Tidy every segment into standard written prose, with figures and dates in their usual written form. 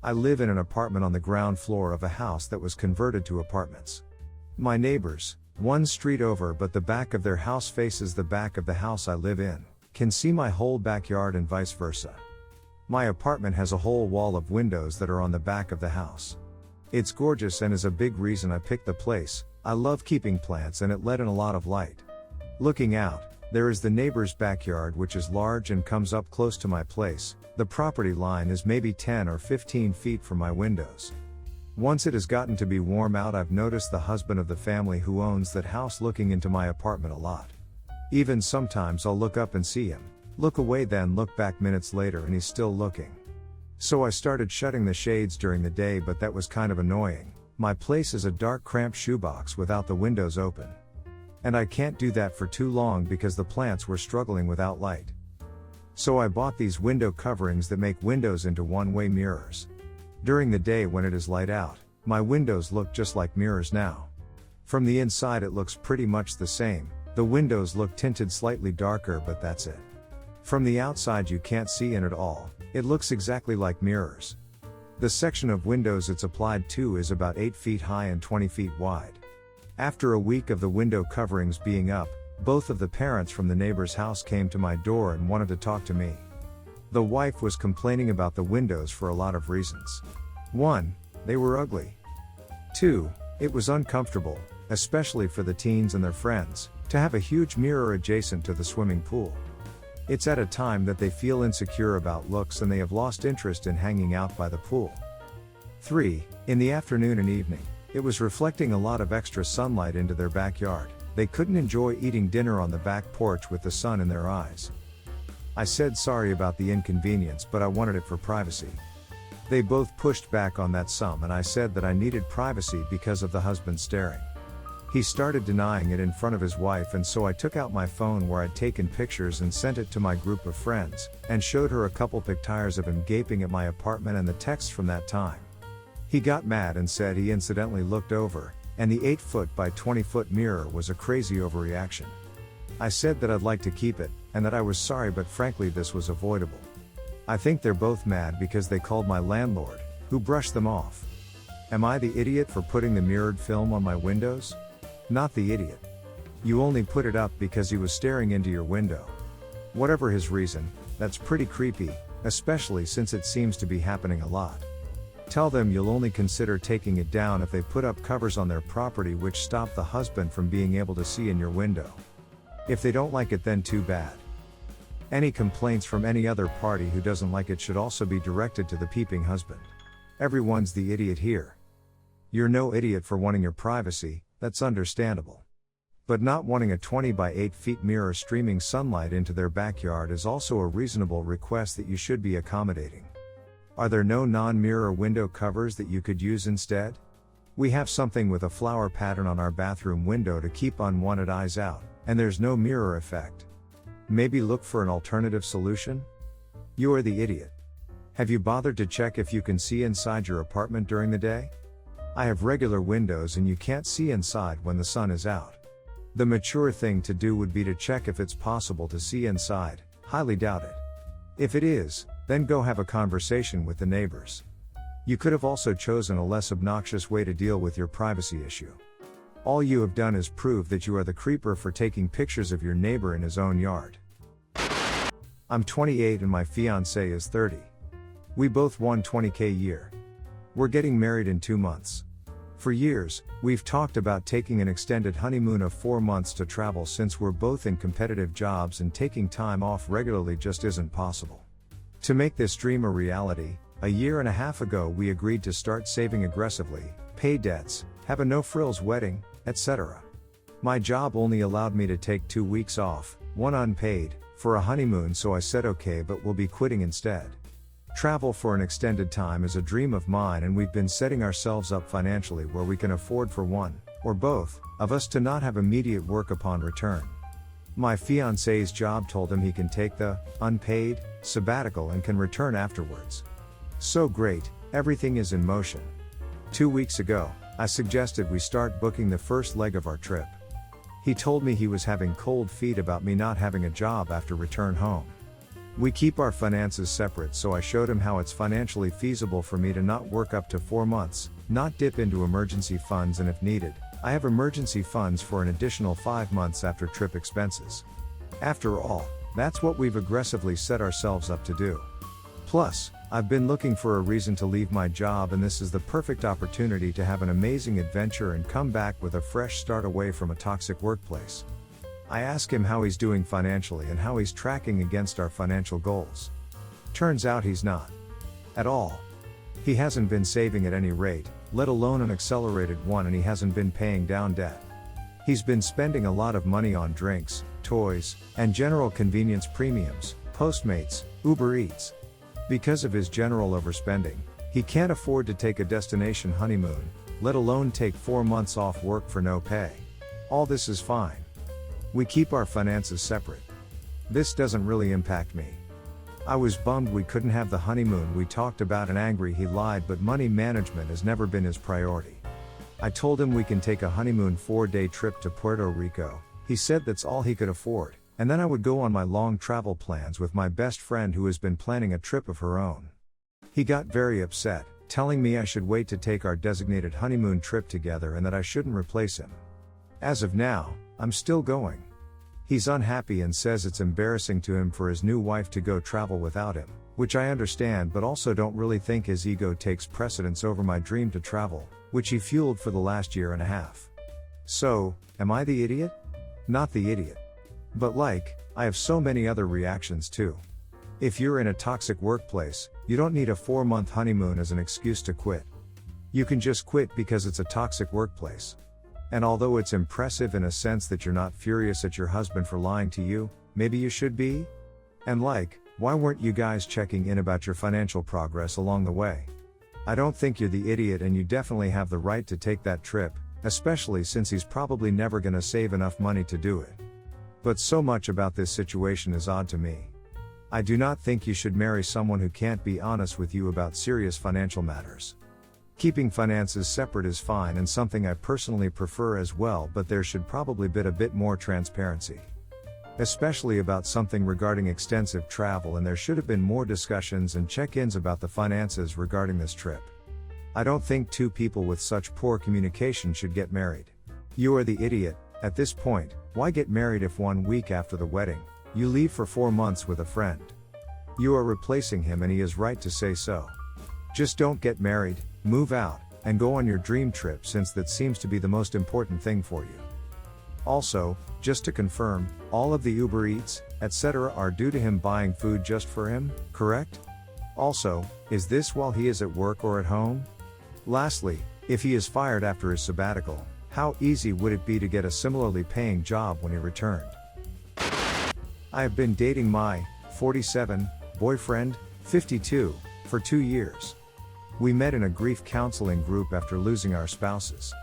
I live in an apartment on the ground floor of a house that was converted to apartments. My neighbors, one street over but the back of their house faces the back of the house I live in, can see my whole backyard and vice versa. My apartment has a whole wall of windows that are on the back of the house. It's gorgeous and is a big reason I picked the place. I love keeping plants and it let in a lot of light. Looking out, there is the neighbor's backyard which is large and comes up close to my place. The property line is maybe 10 or 15 feet from my windows. Once it has gotten to be warm out, I've noticed the husband of the family who owns that house looking into my apartment a lot. Even sometimes I'll look up and see him, look away then look back minutes later and he's still looking. So I started shutting the shades during the day, but that was kind of annoying. My place is a dark cramped shoebox without the windows open. And I can't do that for too long because the plants were struggling without light. So I bought these window coverings that make windows into one-way mirrors. During the day when it is light out, my windows look just like mirrors now. From the inside it looks pretty much the same, the windows look tinted slightly darker but that's it. From the outside you can't see in at all, it looks exactly like mirrors. The section of windows it's applied to is about 8 feet high and 20 feet wide. After a week of the window coverings being up, both of the parents from the neighbor's house came to my door and wanted to talk to me. The wife was complaining about the windows for a lot of reasons. 1. They were ugly. 2. It was uncomfortable, especially for the teens and their friends, to have a huge mirror adjacent to the swimming pool. It's at a time that they feel insecure about looks and they have lost interest in hanging out by the pool. 3. In the afternoon and evening, it was reflecting a lot of extra sunlight into their backyard. They couldn't enjoy eating dinner on the back porch with the sun in their eyes. I said sorry about the inconvenience, but I wanted it for privacy. They both pushed back on that some and I said that I needed privacy because of the husband staring. He started denying it in front of his wife, and so I took out my phone where I'd taken pictures and sent it to my group of friends, and showed her a couple pictures of him gaping at my apartment and the texts from that time. He got mad and said he incidentally looked over, and the 8-foot by 20-foot mirror was a crazy overreaction. I said that I'd like to keep it, and that I was sorry, but frankly this was avoidable. I think they're both mad because they called my landlord, who brushed them off. Am I the idiot for putting the mirrored film on my windows? Not the idiot. You only put it up because he was staring into your window. Whatever his reason, that's pretty creepy, especially since it seems to be happening a lot. Tell them you'll only consider taking it down if they put up covers on their property which stop the husband from being able to see in your window. If they don't like it, then too bad. Any complaints from any other party who doesn't like it should also be directed to the peeping husband. Everyone's the idiot here. You're no idiot for wanting your privacy, that's understandable. But not wanting a 20 by 8 feet mirror streaming sunlight into their backyard is also a reasonable request that you should be accommodating. Are there no non-mirror window covers that you could use instead? We have something with a flower pattern on our bathroom window to keep unwanted eyes out, and there's no mirror effect. Maybe look for an alternative solution? You are the idiot. Have you bothered to check if you can see inside your apartment during the day? I have regular windows and you can't see inside when the sun is out. The mature thing to do would be to check if it's possible to see inside. Highly doubt it. If it is, then go have a conversation with the neighbors. You could have also chosen a less obnoxious way to deal with your privacy issue. All you have done is prove that you are the creeper for taking pictures of your neighbor in his own yard. I'm 28 and my fiancé is 30. We both won $20K a year. We're getting married in 2 months. For years, we've talked about taking an extended honeymoon of 4 months to travel since we're both in competitive jobs and taking time off regularly just isn't possible. To make this dream a reality, a year and a half ago we agreed to start saving aggressively, pay debts, have a no-frills wedding, etc. My job only allowed me to take 2 weeks off, one unpaid, for a honeymoon, so I said okay, but we'll be quitting instead. Travel for an extended time is a dream of mine, and we've been setting ourselves up financially where we can afford for one, or both, of us to not have immediate work upon return. My fiancé's job told him he can take the unpaid sabbatical and can return afterwards. So great, everything is in motion. 2 weeks ago, I suggested we start booking the first leg of our trip. He told me he was having cold feet about me not having a job after return home. We keep our finances separate, so I showed him how it's financially feasible for me to not work up to 4 months, not dip into emergency funds, and if needed, I have emergency funds for an additional 5 months after trip expenses. After all, that's what we've aggressively set ourselves up to do. Plus, I've been looking for a reason to leave my job, and this is the perfect opportunity to have an amazing adventure and come back with a fresh start away from a toxic workplace. I ask him how he's doing financially and how he's tracking against our financial goals. Turns out he's not. At all. He hasn't been saving at any rate, let alone an accelerated one, and he hasn't been paying down debt. He's been spending a lot of money on drinks, toys, and general convenience premiums, Postmates, Uber Eats. Because of his general overspending, he can't afford to take a destination honeymoon, let alone take 4 months off work for no pay. All this is fine. We keep our finances separate. This doesn't really impact me. I was bummed we couldn't have the honeymoon we talked about and angry he lied, but money management has never been his priority. I told him we can take a honeymoon 4-day trip to Puerto Rico. He said that's all he could afford, and then I would go on my long travel plans with my best friend who has been planning a trip of her own. He got very upset, telling me I should wait to take our designated honeymoon trip together and that I shouldn't replace him. As of now, I'm still going. He's unhappy and says it's embarrassing to him for his new wife to go travel without him, which I understand, but also don't really think his ego takes precedence over my dream to travel, which he fueled for the last year and a half. So, am I the idiot? Not the idiot. But I have so many other reactions too. If you're in a toxic workplace, you don't need a 4-month honeymoon as an excuse to quit. You can just quit because it's a toxic workplace. And although it's impressive in a sense that you're not furious at your husband for lying to you, maybe you should be? And why weren't you guys checking in about your financial progress along the way? I don't think you're the idiot, and you definitely have the right to take that trip, especially since he's probably never gonna save enough money to do it. But so much about this situation is odd to me. I do not think you should marry someone who can't be honest with you about serious financial matters. Keeping finances separate is fine and something I personally prefer as well, but there should probably be a bit more transparency. Especially about something regarding extensive travel, and there should have been more discussions and check-ins about the finances regarding this trip. I don't think two people with such poor communication should get married. You are the idiot. At this point, why get married if 1 week after the wedding, you leave for 4 months with a friend? You are replacing him, and he is right to say so. Just don't get married, move out, and go on your dream trip, since that seems to be the most important thing for you. Also, just to confirm, all of the Uber Eats, etc. are due to him buying food just for him, correct? Also, is this while he is at work or at home? Lastly, if he is fired after his sabbatical, how easy would it be to get a similarly paying job when he returned? I have been dating my 47 boyfriend, 52, for 2 years. We met in a grief counseling group after losing our spouses.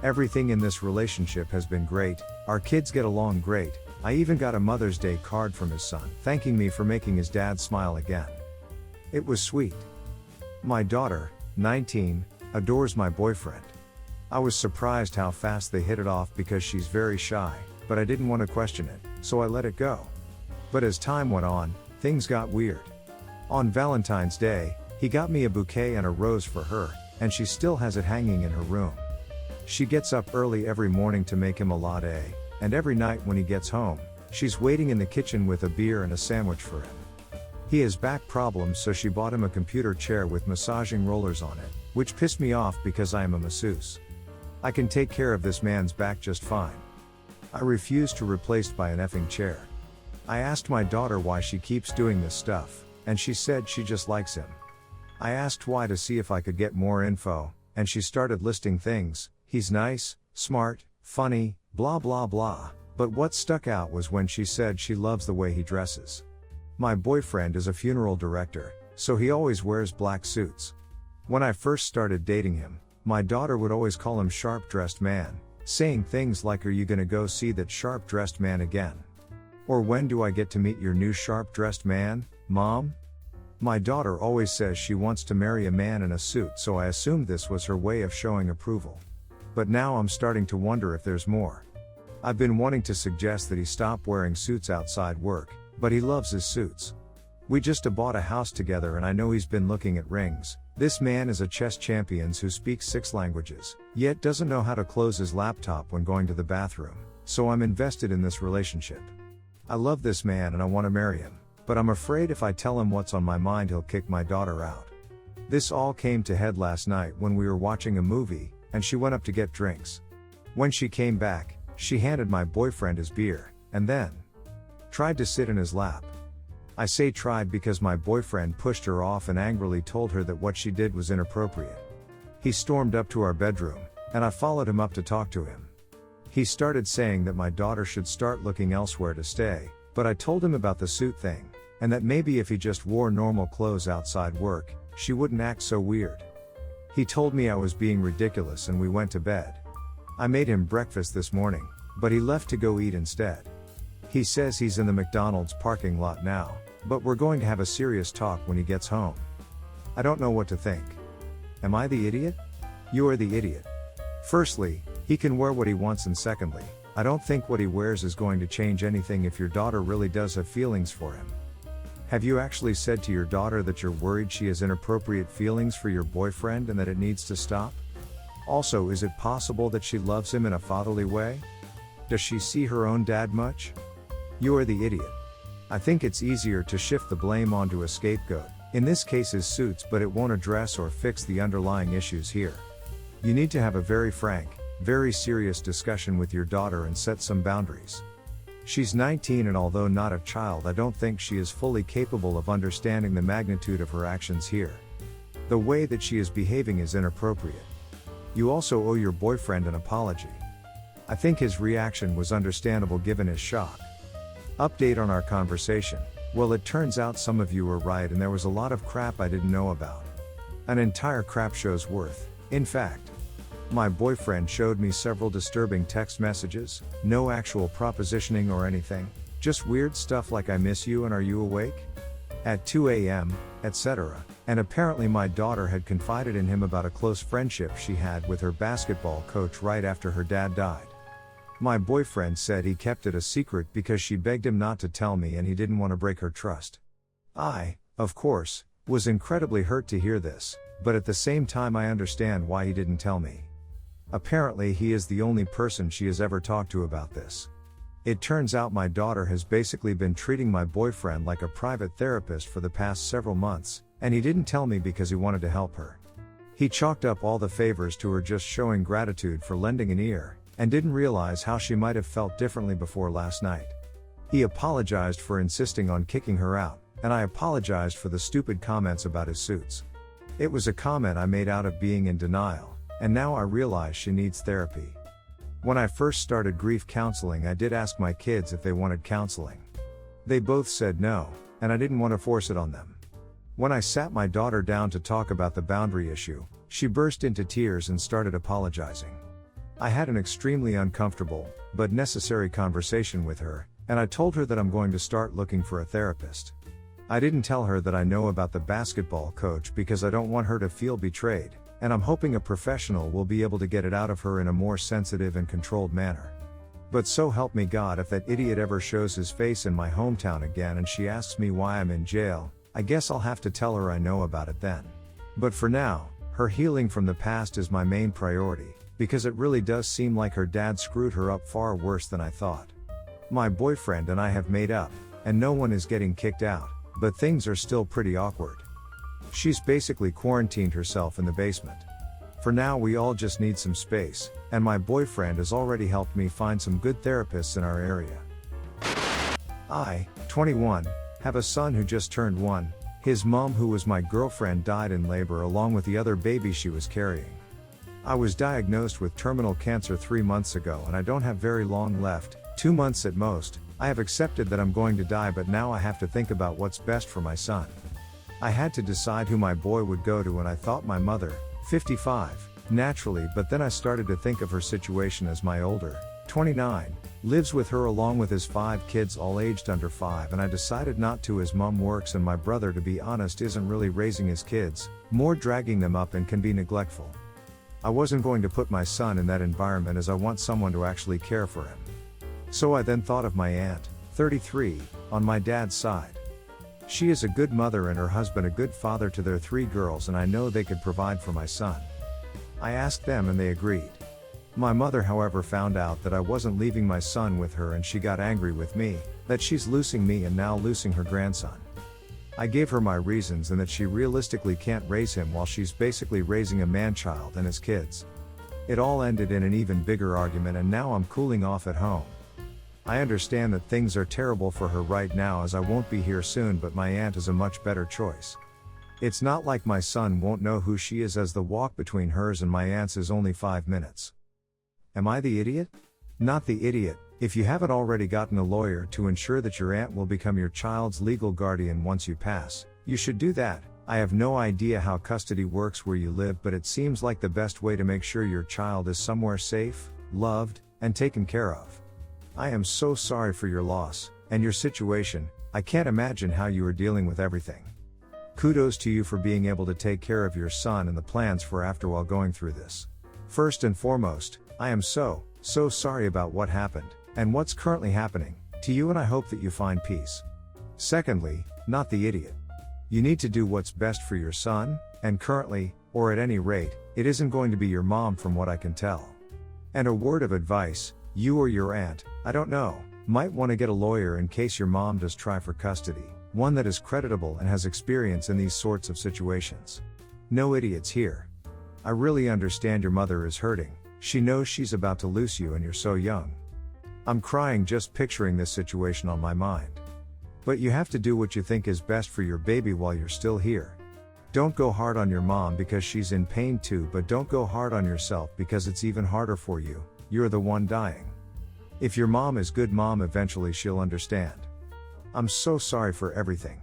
Everything in this relationship has been great, our kids get along great, I even got a Mother's Day card from his son, thanking me for making his dad smile again. It was sweet. My daughter, 19, adores my boyfriend. I was surprised how fast they hit it off because she's very shy, but I didn't want to question it, so I let it go. But as time went on, things got weird. On Valentine's Day, he got me a bouquet and a rose for her, and she still has it hanging in her room. She gets up early every morning to make him a latte, and every night when he gets home, she's waiting in the kitchen with a beer and a sandwich for him. He has back problems, so she bought him a computer chair with massaging rollers on it, which pissed me off because I am a masseuse. I can take care of this man's back just fine. I refuse to replace by an effing chair. I asked my daughter why she keeps doing this stuff, and she said she just likes him. I asked why to see if I could get more info, and she started listing things: he's nice, smart, funny, blah blah blah, but what stuck out was when she said she loves the way he dresses. My boyfriend is a funeral director, so he always wears black suits. When I first started dating him, my daughter would always call him sharp-dressed man, saying things like, "Are you gonna go see that sharp-dressed man again?" Or, "When do I get to meet your new sharp-dressed man, Mom?" My daughter always says she wants to marry a man in a suit, so I assumed this was her way of showing approval. But now I'm starting to wonder if there's more. I've been wanting to suggest that he stop wearing suits outside work, but he loves his suits. We just bought a house together and I know he's been looking at rings. This man is a chess champion who speaks 6 languages, yet doesn't know how to close his laptop when going to the bathroom. So I'm invested in this relationship. I love this man and I want to marry him, but I'm afraid if I tell him what's on my mind he'll kick my daughter out. This all came to head last night when we were watching a movie, and she went up to get drinks. When she came back, she handed my boyfriend his beer, and then tried to sit in his lap. I say tried because my boyfriend pushed her off and angrily told her that what she did was inappropriate. He stormed up to our bedroom, and I followed him up to talk to him. He started saying that my daughter should start looking elsewhere to stay, but I told him about the suit thing, and that maybe if he just wore normal clothes outside work, she wouldn't act so weird. He told me I was being ridiculous and we went to bed. I made him breakfast this morning, but he left to go eat instead. He says he's in the McDonald's parking lot now, but we're going to have a serious talk when he gets home. I don't know what to think. Am I the idiot? You are the idiot. Firstly, he can wear what he wants, and secondly, I don't think what he wears is going to change anything if your daughter really does have feelings for him. Have you actually said to your daughter that you're worried she has inappropriate feelings for your boyfriend and that it needs to stop? Also, is it possible that she loves him in a fatherly way? Does she see her own dad much? You are the idiot. I think it's easier to shift the blame onto a scapegoat, in this case his suits, but it won't address or fix the underlying issues here. You need to have a very frank, very serious discussion with your daughter and set some boundaries. She's 19 and although not a child, I don't think she is fully capable of understanding the magnitude of her actions here. The way that she is behaving is inappropriate. You also owe your boyfriend an apology. I think his reaction was understandable given his shock. Update on our conversation. Well, it turns out some of you were right and there was a lot of crap I didn't know about. An entire crap show's worth, in fact. My boyfriend showed me several disturbing text messages, no actual propositioning or anything, just weird stuff like "I miss you" and "Are you awake?" at 2 a.m., etc. And apparently my daughter had confided in him about a close friendship she had with her basketball coach right after her dad died. My boyfriend said he kept it a secret because she begged him not to tell me and he didn't want to break her trust. I, of course, was incredibly hurt to hear this, but at the same time I understand why he didn't tell me. Apparently he is the only person she has ever talked to about this. It turns out my daughter has basically been treating my boyfriend like a private therapist for the past several months, and he didn't tell me because he wanted to help her. He chalked up all the favors to her just showing gratitude for lending an ear, and didn't realize how she might have felt differently before last night. He apologized for insisting on kicking her out, and I apologized for the stupid comments about his suits. It was a comment I made out of being in denial. And now I realize she needs therapy. When I first started grief counseling, I did ask my kids if they wanted counseling. They both said no, and I didn't want to force it on them. When I sat my daughter down to talk about the boundary issue, she burst into tears and started apologizing. I had an extremely uncomfortable, but necessary conversation with her, and I told her that I'm going to start looking for a therapist. I didn't tell her that I know about the basketball coach because I don't want her to feel betrayed. And I'm hoping a professional will be able to get it out of her in a more sensitive and controlled manner. But so help me God, if that idiot ever shows his face in my hometown again and she asks me why I'm in jail, I guess I'll have to tell her I know about it then. But for now, her healing from the past is my main priority, because it really does seem like her dad screwed her up far worse than I thought. My boyfriend and I have made up, and no one is getting kicked out, but things are still pretty awkward. She's basically quarantined herself in the basement. For now we all just need some space, and my boyfriend has already helped me find some good therapists in our area. I, 21, have a son who just turned 1. His mom, who was my girlfriend, died in labor along with the other baby she was carrying. I was diagnosed with terminal cancer 3 months ago and I don't have very long left, 2 months at most. I have accepted that I'm going to die, but now I have to think about what's best for my son. I had to decide who my boy would go to and I thought my mother, 55, naturally, but then I started to think of her situation as my older, 29, lives with her along with his 5 kids all aged under 5, and I decided not to. His mom works and my brother, to be honest, isn't really raising his kids, more dragging them up and can be neglectful. I wasn't going to put my son in that environment as I want someone to actually care for him. So I then thought of my aunt, 33, on my dad's side. She is a good mother and her husband a good father to their 3 girls, and I know they could provide for my son. I asked them and they agreed. My mother, however, found out that I wasn't leaving my son with her, and she got angry with me, that she's losing me and now losing her grandson. I gave her my reasons and that she realistically can't raise him while she's basically raising a man-child and his kids. It all ended in an even bigger argument, and now I'm cooling off at home. I understand that things are terrible for her right now as I won't be here soon, but my aunt is a much better choice. It's not like my son won't know who she is, as the walk between hers and my aunt's is only 5 minutes. Am I the idiot? Not the idiot. If you haven't already gotten a lawyer to ensure that your aunt will become your child's legal guardian once you pass, you should do that. I have no idea how custody works where you live, but it seems like the best way to make sure your child is somewhere safe, loved, and taken care of. I am so sorry for your loss and your situation. I can't imagine how you are dealing with everything. Kudos to you for being able to take care of your son and the plans for after while going through this. First and foremost, I am so sorry about what happened, and what's currently happening, to you, and I hope that you find peace. Secondly, not the idiot. You need to do what's best for your son, and currently, or at any rate, it isn't going to be your mom from what I can tell. And a word of advice, you or your aunt, I don't know, might want to get a lawyer in case your mom does try for custody, one that is creditable and has experience in these sorts of situations. No idiots here. I really understand your mother is hurting. She knows she's about to lose you and you're so young. I'm crying just picturing this situation on my mind. But you have to do what you think is best for your baby while you're still here. Don't go hard on your mom because she's in pain too, but don't go hard on yourself because it's even harder for you. You're the one dying. If your mom is good mom, eventually she'll understand. I'm so sorry for everything.